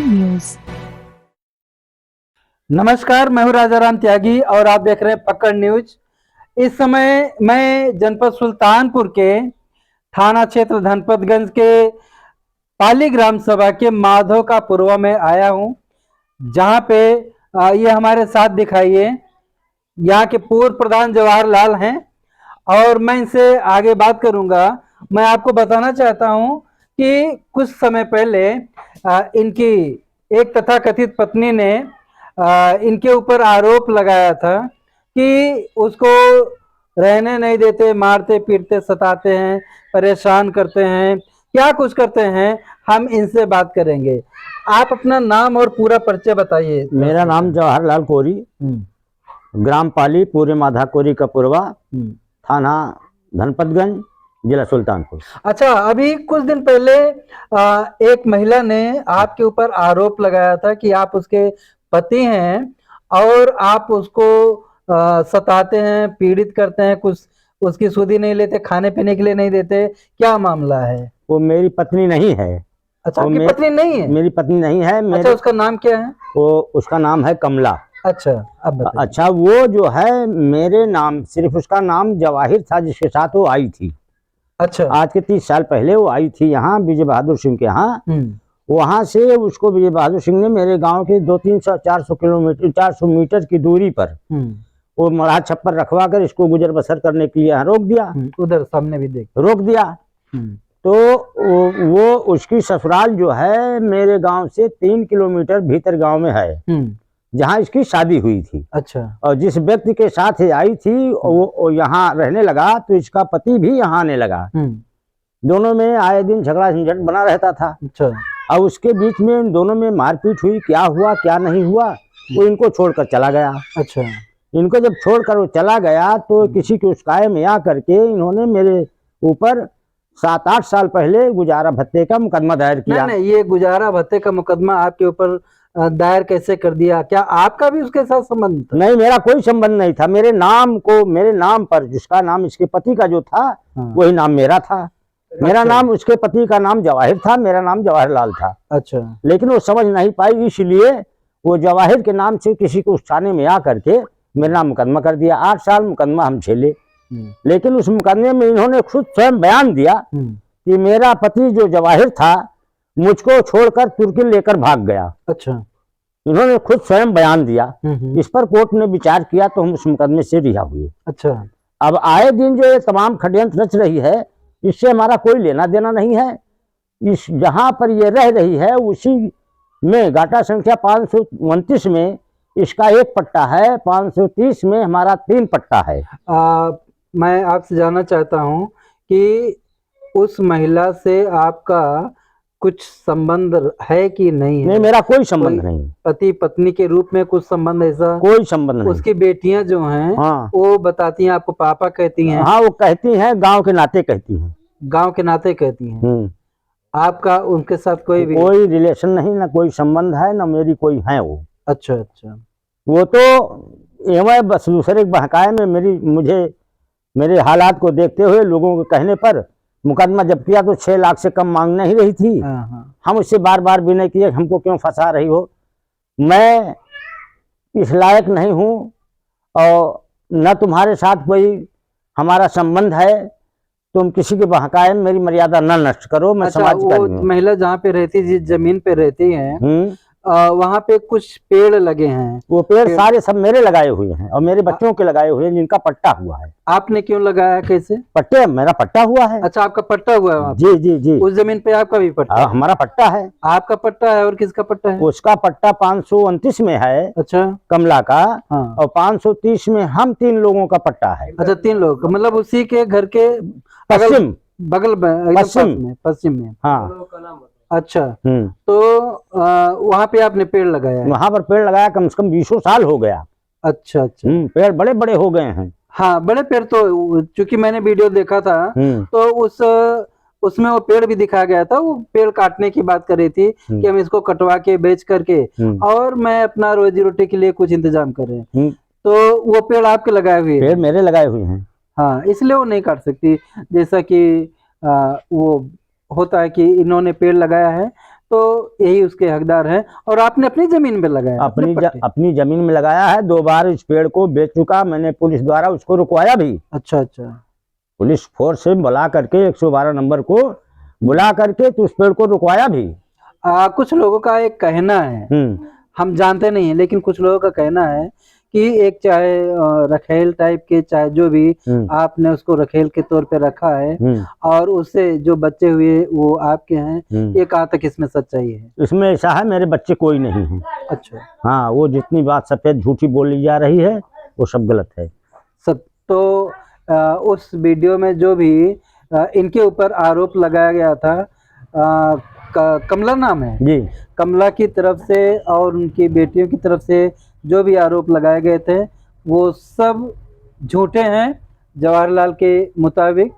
News. नमस्कार, मैं हूं राजाराम त्यागी और आप देख रहे हैं पकड़ न्यूज। इस समय मैं जनपद सुल्तानपुर के थाना क्षेत्र धनपतगंज के पाली ग्राम सभा के माधव का पूर्वा में आया हूं, जहां पे ये हमारे साथ दिखाइए यहाँ के पूर्व प्रधान जवाहरलाल हैं और मैं इनसे आगे बात करूंगा। मैं आपको बताना चाहता हूं कि कुछ समय पहले इनकी एक तथाकथित पत्नी ने इनके ऊपर आरोप लगाया था कि उसको रहने नहीं देते, मारते पीटते सताते हैं, परेशान करते हैं, क्या कुछ करते हैं। हम इनसे बात करेंगे। आप अपना नाम और पूरा परिचय बताइए। मेरा नाम जवाहरलाल कोरी, ग्राम पाली, पूरे माधा कोरी का पूर्वा, थाना धनपतगंज, जिला सुल्तानपुर। अच्छा, अभी कुछ दिन पहले एक महिला ने आपके ऊपर आरोप लगाया था कि आप उसके पति हैं और आप उसको सताते हैं, पीड़ित करते हैं, कुछ उसकी सुधि नहीं लेते, खाने पीने के लिए नहीं देते। क्या मामला है? वो मेरी पत्नी नहीं है। अच्छा, आपकी पत्नी नहीं है? मेरी पत्नी नहीं है। अच्छा, उसका नाम क्या है? वो उसका नाम है कमला। अच्छा, अब बताइए। अच्छा, वो जो है मेरे नाम, सिर्फ उसका नाम जवाहिर था जिसके साथ वो आई थी। अच्छा, आज के 30 साल पहले वो आई थी यहाँ विजय बहादुर सिंह के यहाँ। वहां से उसको विजय बहादुर सिंह ने मेरे गांव के 200-400 किलोमीटर 400 मीटर की दूरी पर वो मड़ा छप्पर रखवा कर इसको गुजर बसर करने के लिए रोक दिया। उधर सामने भी देख रोक दिया। तो वो उसकी ससुराल जो है मेरे गांव से 3 किलोमीटर भीतर गांव में है, जहां इसकी शादी हुई थी। अच्छा, और जिस व्यक्ति के साथ ये आई थी वो यहाँ रहने लगा, तो इसका पति भी यहाँ आने लगा। दोनों में आए दिन झगड़ा झंझट बना रहता था। अच्छा, और उसके बीच में इन दोनों में मारपीट हुई। क्या हुआ क्या नहीं हुआ, वो इनको छोड़कर चला गया। अच्छा, इनको जब छोड़कर वो चला गया तो किसी के उसकाए में आ करके इन्होंने मेरे ऊपर 7-8 साल पहले गुजारा भत्ते का मुकदमा दायर किया। नहीं, ये गुजारा भत्ते का मुकदमा आपके ऊपर दायर कैसे कर दिया? क्या आपका भी उसके साथ संबंध था? नहीं, मेरा कोई संबंध नहीं था। मेरे नाम पर जिसका नाम इसके पति का जो था, वही नाम मेरा था। मेरा नाम, उसके पति का नाम जवाहिर था, मेरा नाम जवाहरलाल था। अच्छा, लेकिन वो समझ नहीं पाई, इसलिए वो जवाहिर के नाम से किसी को उस थाने में आ करके मेरा नाम मुकदमा कर दिया। 8 साल मुकदमा हम झेले। लेकिन उस मुकदमे में इन्होंने खुद स्वयं बयान दिया कि मेरा पति जो जवाहिर था मुझको छोड़कर तुर्की लेकर भाग गया। अच्छा, इन्होंने खुद स्वयं बयान दिया। इस पर कोर्ट ने विचार किया तो हम उस मुकदमे से रिहा हुए। अच्छा, अब आए दिन जो ये तमाम षड्यंत्र रच रही है, इससे हमारा कोई लेना देना नहीं है। इस जहां पर ये रह रही है उसी में गाटा संख्या 529 में इसका 1 पट्टा है, 530 में हमारा 3 पट्टा है। मैं आपसे जानना चाहता हूं कि उस महिला से आपका कुछ संबंध है कि नहीं है? नहीं, मेरा कोई संबंध नहीं। पति पत्नी के रूप में कुछ संबंध ऐसा कोई संबंध नहीं। उसकी बेटियां जो हैं, हाँ, वो बताती हैं आपको पापा कहती हैं? हाँ, वो कहती हैं, गांव के नाते कहती हैं। गांव के नाते कहती हैं। आपका उनके साथ कोई रिलेशन नहीं, ना कोई संबंध है, ना मेरी कोई है वो। अच्छा, अच्छा, वो तो एवं बस दूसरे के बहकाए में मेरे हालात को देखते हुए लोगों के कहने पर मुकदमा जब किया तो 6 लाख से कम मांग नहीं रही थी। हम उससे बार बार विनय किए, हमको क्यों फंसा रही हो, मैं इस लायक नहीं हूँ और न तुम्हारे साथ कोई हमारा संबंध है, तुम किसी के बहकाए में मेरी मर्यादा न नष्ट करो। मैं अच्छा, समाज वो महिला जहाँ पे रहती, जिस जमीन पे रहती है, वहाँ पे कुछ पेड़ लगे हैं। वो पेड़ सारे सब मेरे लगाए हुए हैं और मेरे बच्चों के लगाए हुए हैं, जिनका पट्टा हुआ है। आपने क्यों लगाया? कैसे पट्टे? मेरा पट्टा हुआ है। अच्छा, आपका पट्टा हुआ है? जी जी जी। उस जमीन पे आपका भी पट्टा? हमारा पट्टा है। आपका पट्टा है और किसका पट्टा है? उसका पट्टा 529 में है। अच्छा, कमला का। और 530 में हम 3 लोगों का पट्टा है। अच्छा, 3 लोग, मतलब उसी के घर के पश्चिम, बगल में, पश्चिम में। हाँ। अच्छा, तो वहाँ पे आपने पेड़ लगाया है? वहाँ पर पेड़ लगाया कम से कम 20 साल हो गया। अच्छा, अच्छा, पेड़ बड़े बड़े हो गए हैं। हाँ, बड़े पेड़ तो, चूंकि मैंने वीडियो देखा था तो उसमें वो पेड़ भी दिखाया गया था। वो पेड़ काटने की बात कर रही थी कि हम इसको कटवा के बेच करके और मैं अपना रोजी रोटी के लिए कुछ इंतजाम कर रहे हैं। तो वो पेड़ आपके लगाए हुए? पेड़ मेरे लगाए हुए हैं। हाँ, इसलिए वो नहीं काट सकती। जैसा कि वो होता है कि इन्होंने पेड़ लगाया है तो यही उसके हकदार हैं। और आपने अपनी जमीन पे लगाया? अपनी जमीन में लगाया है। 2 बार इस पेड़ को बेच चुका। मैंने पुलिस द्वारा उसको रुकवाया भी। अच्छा अच्छा। पुलिस फोर्स से बुला करके 112 नंबर को बुला करके तो उस पेड़ को रुकवाया भी। कुछ लोगों का एक कहना है, हम जानते नहीं है, लेकिन कुछ लोगों का कहना है कि एक चाहे रखेल टाइप के, चाहे जो भी, आपने उसको रखेल के तौर पे रखा है और उससे जो बच्चे हुए वो आपके हैं। ये कहाँ तक इसमें सच्चाई है? इसमें ऐसा है, मेरे बच्चे कोई नहीं है। अच्छा। हाँ, वो जितनी बात सफेद झूठी बोली जा रही है वो सब गलत है। सब तो उस वीडियो में जो भी इनके ऊपर आरोप लगाया गया था, कमला नाम है जी, कमला की तरफ से और उनकी बेटियों की तरफ से जो भी आरोप लगाए गए थे वो सब झूठे हैं जवाहरलाल के मुताबिक।